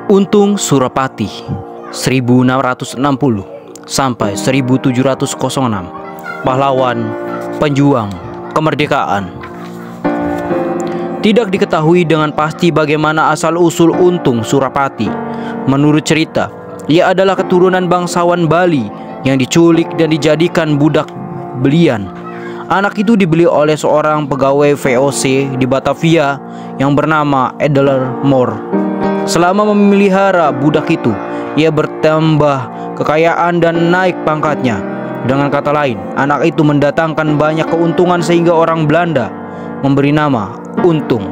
Untung Surapati 1660 sampai 1706, pahlawan penjuang kemerdekaan. Tidak diketahui dengan pasti bagaimana asal-usul Untung Surapati. Menurut cerita, ia adalah keturunan bangsawan Bali yang diculik dan dijadikan budak belian. Anak itu dibeli oleh seorang pegawai VOC di Batavia yang bernama Edler Moore. Selama memelihara budak itu, ia bertambah kekayaan dan naik pangkatnya. Dengan kata lain, anak itu mendatangkan banyak keuntungan sehingga orang Belanda memberi nama Untung.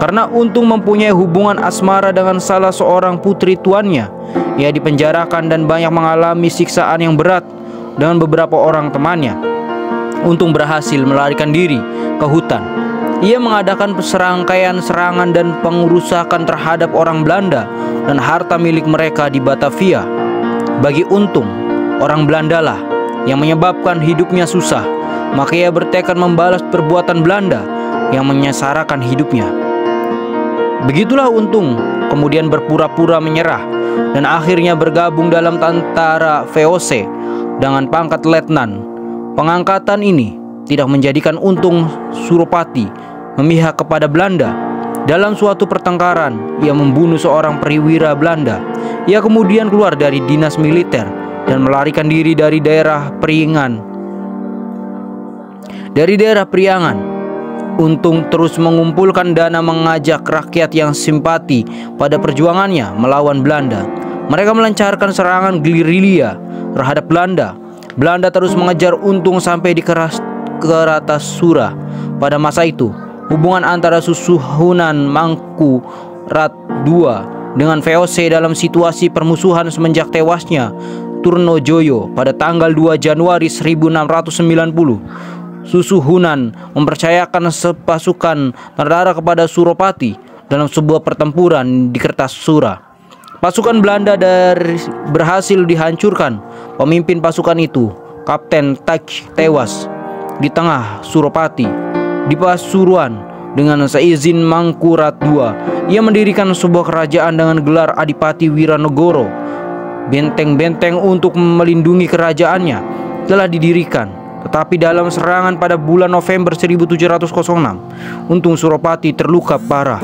Karena Untung mempunyai hubungan asmara dengan salah seorang putri tuannya, ia dipenjarakan dan banyak mengalami siksaan yang berat dengan beberapa orang temannya. Untung berhasil melarikan diri ke hutan. Ia mengadakan serangkaian serangan dan pengerusakan terhadap orang Belanda dan harta milik mereka di Batavia. Bagi Untung, orang Belanda lah yang menyebabkan hidupnya susah, maka ia bertekad membalas perbuatan Belanda yang menyesarakan hidupnya. Begitulah Untung kemudian berpura-pura menyerah dan akhirnya bergabung dalam tentara VOC dengan pangkat letnan. Pengangkatan ini tidak menjadikan Untung Surapati memihak kepada Belanda. Dalam suatu pertengkaran, ia membunuh seorang perwira Belanda. Ia kemudian keluar dari dinas militer dan melarikan diri dari daerah Priangan. Untung terus mengumpulkan dana, mengajak rakyat yang simpati pada perjuangannya melawan Belanda. Mereka melancarkan serangan gerilya terhadap Belanda. Belanda terus mengejar Untung sampai di Keratasura. Pada masa itu, hubungan antara Susuhunan Mangkurat II dengan VOC dalam situasi permusuhan semenjak tewasnya Turnojoyo pada tanggal 2 Januari 1690. Susuhunan mempercayakan pasukan tentara kepada Surapati dalam sebuah pertempuran di Kertasura. Pasukan Belanda berhasil dihancurkan. Pemimpin pasukan itu, Kapten Tak, tewas di tengah Surapati. Di Pasuruan, dengan seizin Mangkurat II, ia mendirikan sebuah kerajaan dengan gelar Adipati Wiranegoro. Benteng-benteng untuk melindungi kerajaannya telah didirikan. Tetapi dalam serangan pada bulan November 1706, Untung Surapati terluka parah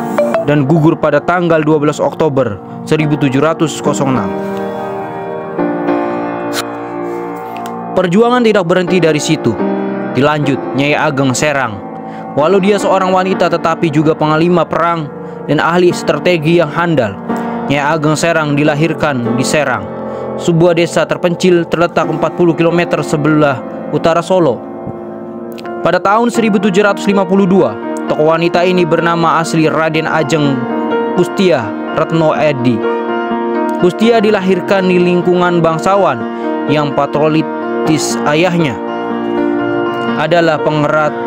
dan gugur pada tanggal 12 Oktober 1706. Perjuangan tidak berhenti dari situ. Dilanjut Nyai Ageng Serang. Walau dia seorang wanita tetapi juga panglima perang dan ahli strategi yang handal. Nyai Ageng Serang dilahirkan di Serang, sebuah desa terpencil terletak 40 km sebelah utara Solo. Pada tahun 1752, tokoh wanita ini bernama asli Raden Ajeng Kustia Retno Edi. Kustia dilahirkan di lingkungan bangsawan yang patriotis. Ayahnya adalah Pangeran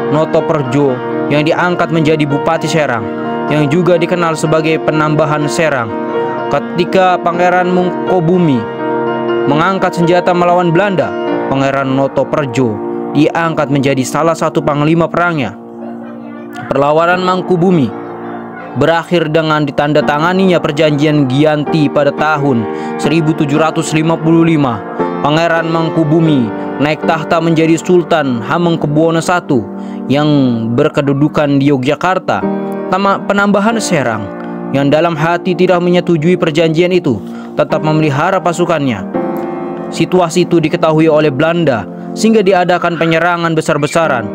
Notoperjo yang diangkat menjadi Bupati Serang, yang juga dikenal sebagai Penambahan Serang. Ketika Pangeran Mangkubumi mengangkat senjata melawan Belanda, Pangeran Notoperjo diangkat menjadi salah satu panglima perangnya. Perlawanan Mangkubumi berakhir dengan ditandatanganinya perjanjian Giyanti pada tahun 1755. Pangeran Mangkubumi naik tahta menjadi Sultan Hamengkubuwono I yang berkedudukan di Yogyakarta. Penambahan Serang yang dalam hati tidak menyetujui perjanjian itu tetap memelihara pasukannya. Situasi itu diketahui oleh Belanda sehingga diadakan penyerangan besar-besaran.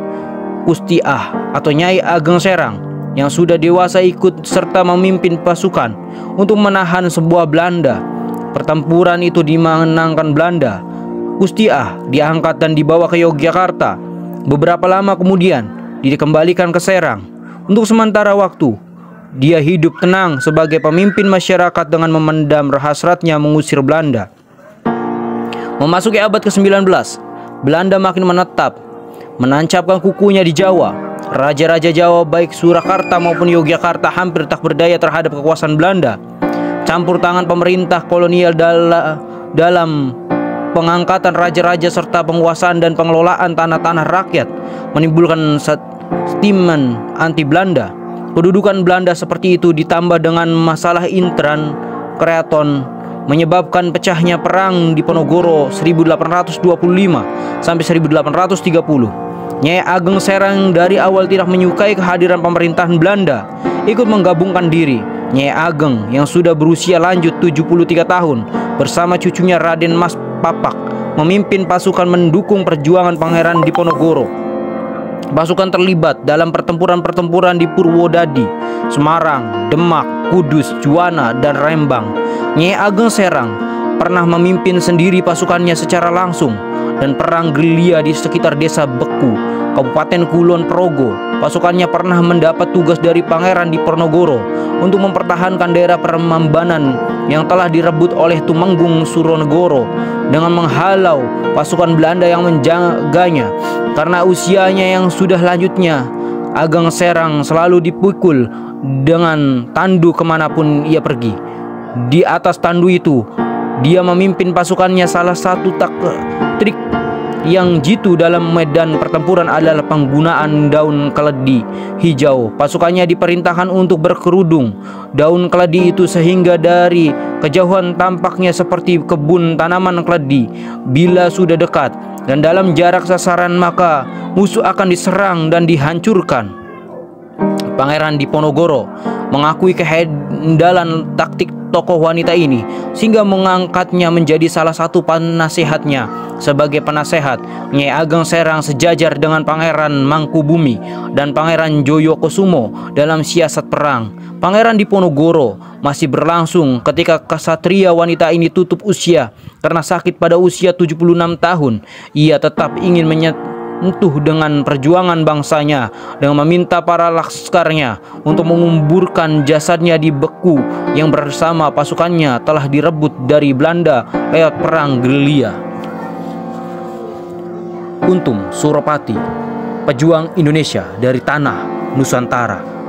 Kustiah atau Nyai Ageng Serang yang sudah dewasa ikut serta memimpin pasukan untuk menahan sebuah Belanda. Pertempuran itu dimenangkan Belanda. Kustiah diangkat dan dibawa ke Yogyakarta. Beberapa lama kemudian dikembalikan ke Serang. Untuk sementara waktu, dia hidup tenang sebagai pemimpin masyarakat dengan memendam hasratnya mengusir Belanda. Memasuki abad ke-19, Belanda makin menetap, menancapkan kukunya di Jawa. Raja-raja Jawa baik Surakarta maupun Yogyakarta hampir tak berdaya terhadap kekuasaan Belanda. Campur tangan pemerintah kolonial dalam pengangkatan raja-raja serta penguasaan dan pengelolaan tanah-tanah rakyat menimbulkan sentimen anti Belanda. Kedudukan Belanda seperti itu ditambah dengan masalah intern Keraton menyebabkan pecahnya perang di Ponorogo 1825 sampai 1830. Nyai Ageng Serang dari awal tidak menyukai kehadiran pemerintahan Belanda, ikut menggabungkan diri. Nyai Ageng yang sudah berusia lanjut 73 tahun bersama cucunya Raden Mas Papak memimpin pasukan mendukung perjuangan Pangeran Diponegoro. Pasukan terlibat dalam pertempuran-pertempuran di Purwodadi, Semarang, Demak, Kudus, Juwana, dan Rembang. Nyai Ageng Serang pernah memimpin sendiri pasukannya secara langsung dan perang gerilya di sekitar desa Beku, Kabupaten Kulon Progo. Pasukannya pernah mendapat tugas dari Pangeran Diponegoro untuk mempertahankan daerah Prambanan yang telah direbut oleh Tumenggung Suronegoro dengan menghalau pasukan Belanda yang menjaganya. Karena usianya yang sudah lanjutnya, Ageng Serang selalu dipukul dengan tandu kemanapun ia pergi. Di atas tandu itu, dia memimpin pasukannya. Salah satu trik yang jitu dalam medan pertempuran adalah penggunaan daun keledi hijau. Pasukannya diperintahkan untuk berkerudung daun keledi itu sehingga dari kejauhan tampaknya seperti kebun tanaman keledi. Bila sudah dekat dan dalam jarak sasaran, maka musuh akan diserang dan dihancurkan. Pangeran Diponegoro mengakui kehandalan taktik tokoh wanita ini sehingga mengangkatnya menjadi salah satu penasehatnya. Sebagai penasehat, Nyai Ageng Serang sejajar dengan Pangeran Mangkubumi dan Pangeran Joyokusumo dalam siasat perang. Pangeran Diponegoro masih berlangsung ketika kesatria wanita ini tutup usia karena sakit pada usia 76 tahun. Ia tetap ingin menyentuh dengan perjuangan bangsanya dengan meminta para laskarnya untuk menguburkan jasadnya di Beku yang bersama pasukannya telah direbut dari Belanda lewat perang gerilya. Untung Suropati, pejuang Indonesia dari tanah Nusantara.